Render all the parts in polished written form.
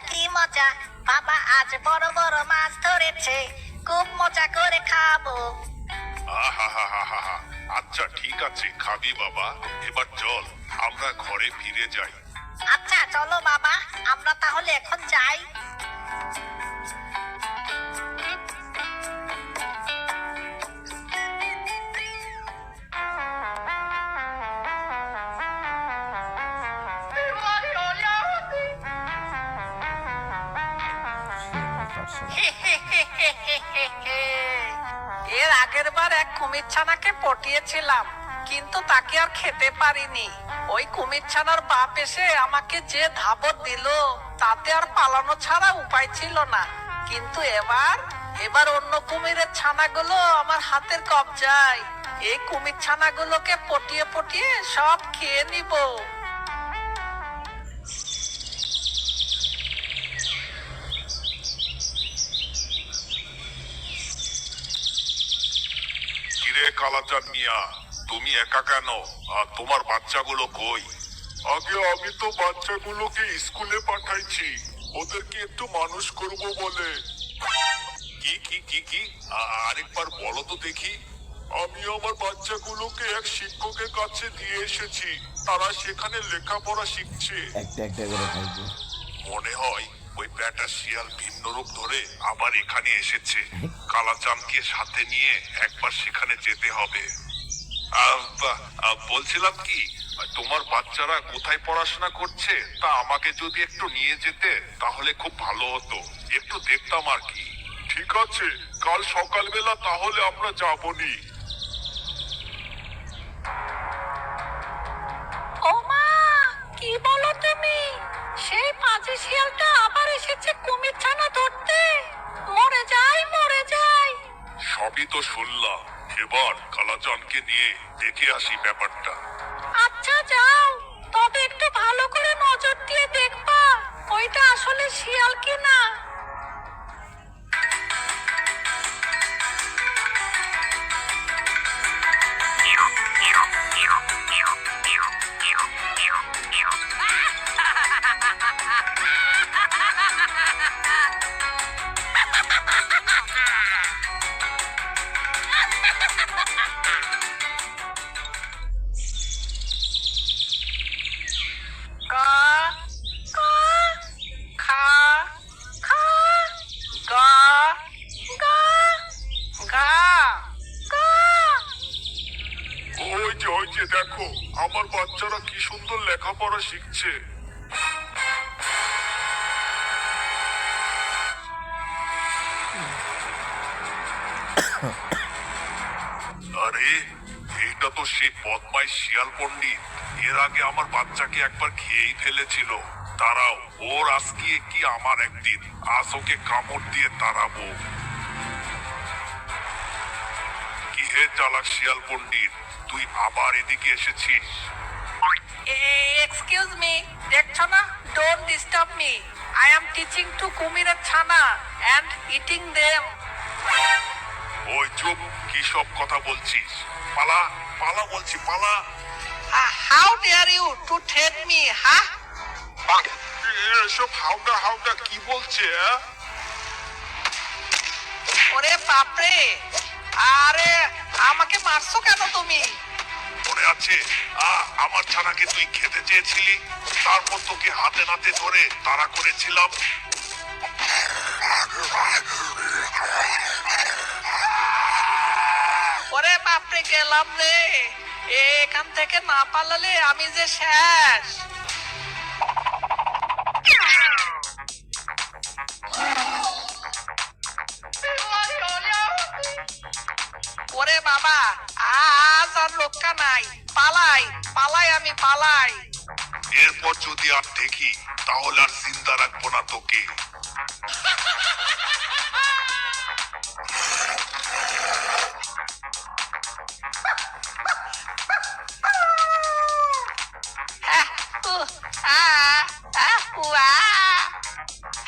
কি মজা, বাবা আজ বড় বড় মাছ ধরেছে, খুব মজা করে খাবো। আহা, আচ্ছা ঠিক আছে, খাবি বাবা। এবার চল আমরা ঘরে ফিরে যাই। আচ্ছা চলো বাবা, আমরা তাহলে এখন যাই। এর আগের বার এক কুমির ছানাকে পটিয়েছিলাম, কিন্তু তাকে আর খেতে পারিনি। ওই কুমির ছানার বাপ এসে আমাকে যে ধাবত দিল, তাতে আর পালানো ছাড়া উপায় ছিল না। কিন্তু এবার অন্য কুমিরের ছানাগুলো আমার হাতের কবজায়। এই কুমির ছানাগুলোকে পটিয়ে পটিয়ে সব খেয়ে নিব। কিরে কালাচাঁদ মিয়া, তুমি একা কেন? আর তোমার বাচ্চাগুলো কই? আগে আমি তো বাচ্চাগুলোকে স্কুলে পাঠাইছি, ওদেরকে একটু মানুষ করব বলে। কি কি কি কি আরেকবার বলো তো দেখি। আমি আমার বাচ্চাগুলোকে এক শিক্ষকের কাছে দিয়ে এসেছি, তারা সেখানে লেখাপড়া শিখছে। একটা একটা করে খাইছে। মনে হয় ওই ব্যাটা শিয়াল ভিন্ন রূপ ধরে আবার এখানে এসেছে। কালাচাঁদকে সাথে নিয়ে একবার সেখানে যেতে হবে। বলছিলাম কি, তোমার বাচ্চারা কোথায় পড়াশোনা করছে তা আমাকে যদি একটু নিয়ে যেতে তাহলে খুব ভালো হতো, একটু দেখতাম আর কি। ঠিক আছে, কাল সকালবেলা তাহলে আমরা যাবনি। ও মা, কি বলো তুমি? সেই পাজি শিয়ালটা আবার এসেছে কুমির ছানা ধরতে। মরে যাই মরে যাই। সবই তো শুনলাম, এবার কালাচাঁদকে নিয়ে দেখে আসি ব্যাপারটা। আচ্ছা যাও, তবে একটু ভালো করে নজর দিয়ে দেখবা ওইটা আসলে শিয়াল কিনা। কা কা খা খা গা গা গা গা। ওই যে দেখো, আমার বাচ্চারা কি সুন্দর লেখাপড়া শিখছে। আরে এইটা তো সেই বদমাইশ শিয়াল পণ্ডিত, এর আগে আমার বাচ্চাকে একবার খেয়েই ফেলেছিল। তারাও ওর আজকে কি আমার একদিন, আজ ওকে কামড় দিয়ে তাড়াবো। কি হে চালাক শিয়াল পণ্ডিত, তুই আবার এদিকে এসেছিস? এক্সকিউজ মি, দেখছো না? Don't disturb me. I am teaching to কুমিরের ছানা এন্ড ইটিং দেম। ওই চুপ, কি সব কথা বলছিস? পালা পালা বলছি, পালা। How dare you to threat me, হ্যাঁ? এসব হাউডা হাউডা কি বলছে? ওরে বাপরে, আরে আমাকে মারছো কেন তুমি? মনে আছে আমার ছানাকে তুই খেতে চেয়েছিলি, তারপর তোকে হাতে নাতে ধরে তাড়া করেছিলাম। ওরে বাপরে, গেলাম রে। এখান থেকে না পালালে আমি যে শেষ। ওরে বাবা, আজ আর রক্ষা নাই। পালাই পালাই আমি পালাই। এরপর যদি আর দেখি তাহলে আর জিন্দা রাখবো না তোকে।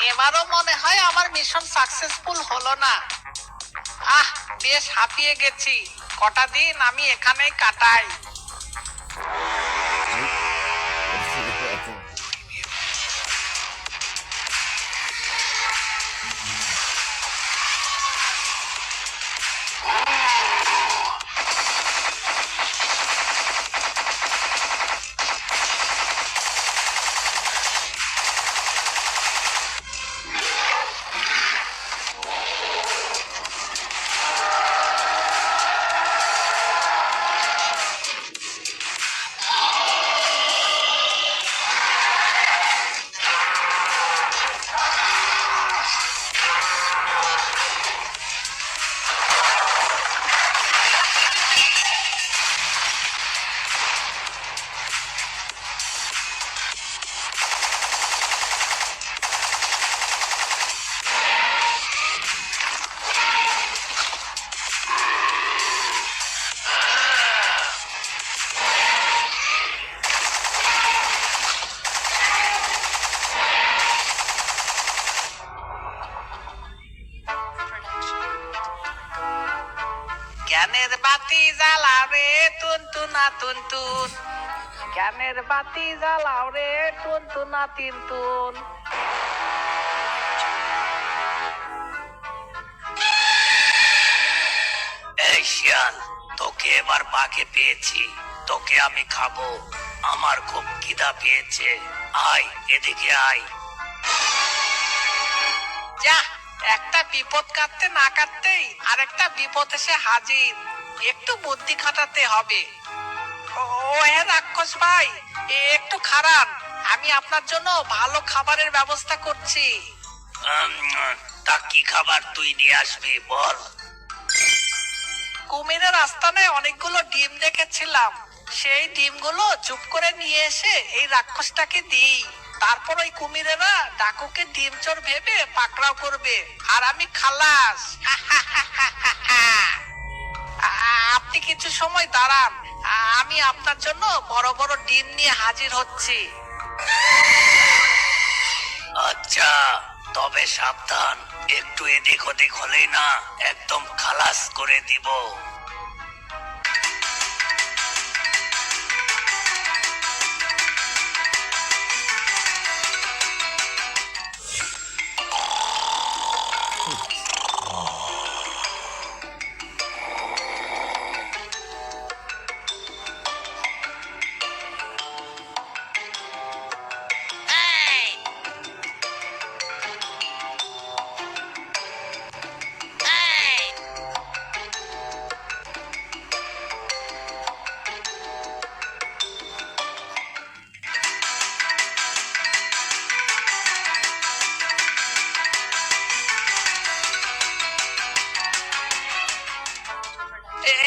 এবারও মনে হয় আমার মিশন সাকসেসফুল হলো না। বেশ হাঁপিয়ে গেছি, কটা দিন আমি এখানেই কাটাই। জ্ঞানের বাতি জ্বালাও রে টুনটুনা টুনটুন, জ্ঞানের বাতি জ্বালাও রে টুনটুনা টিনটুন। এই শিয়াল, তোকে এবার বাঘে পেয়েছি, তোকে আমি খাবো। আমার খুব খিদা পেয়েছে, আয় এদিকে আয়। যা, একটা বিপদ কাটতে না কাটতেই আরেকটা বিপদ এসে হাজির। একটু বুদ্ধি খাটাতে হবে। ও হে রাক্ষস ভাই, একটু খারাপ, আমি আপনার জন্য ভালো খাবারের ব্যবস্থা করছি। উম, তা কি খাবার তুই নিয়ে আসবি বল? কুমিরের আস্তানে অনেকগুলো ডিম রেখেছিলাম, সেই ডিমগুলো চুপ করে নিয়ে এসে এই রাক্ষসটাকে দিই। তারপর ওই কুমিরেরা ডাকুকে ডিম চোর ভেবে পাকড়াও করবে, আর আমি খালাস। আপনি কিছু সময় দাঁড়ান, আমি আপনার জন্য বড় বড় ডিম নিয়ে হাজির হচ্ছি। আচ্ছা, তবে সাবধান, একটু এদিক ওদিক হলেই না একদম খালাস করে দিব।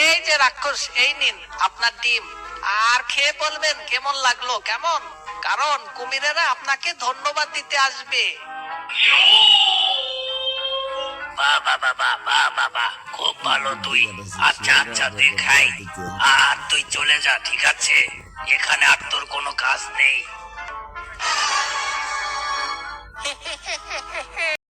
এই যে রাক্ষস, এই নিন আপনার ডিম, আর খেয়ে বলবেন কেমন লাগলো। কেমন? কারণ কুমিরেরা আপনাকে ধন্যবাদ দিতে আসবে। বাবা বাবা বাবা, খুব ভালো তুই। আচ্ছা আচ্ছা, দেখাই। আর তুই চলে যা, ঠিক আছে? এখানে আর তোর কোনো কাজ নেই।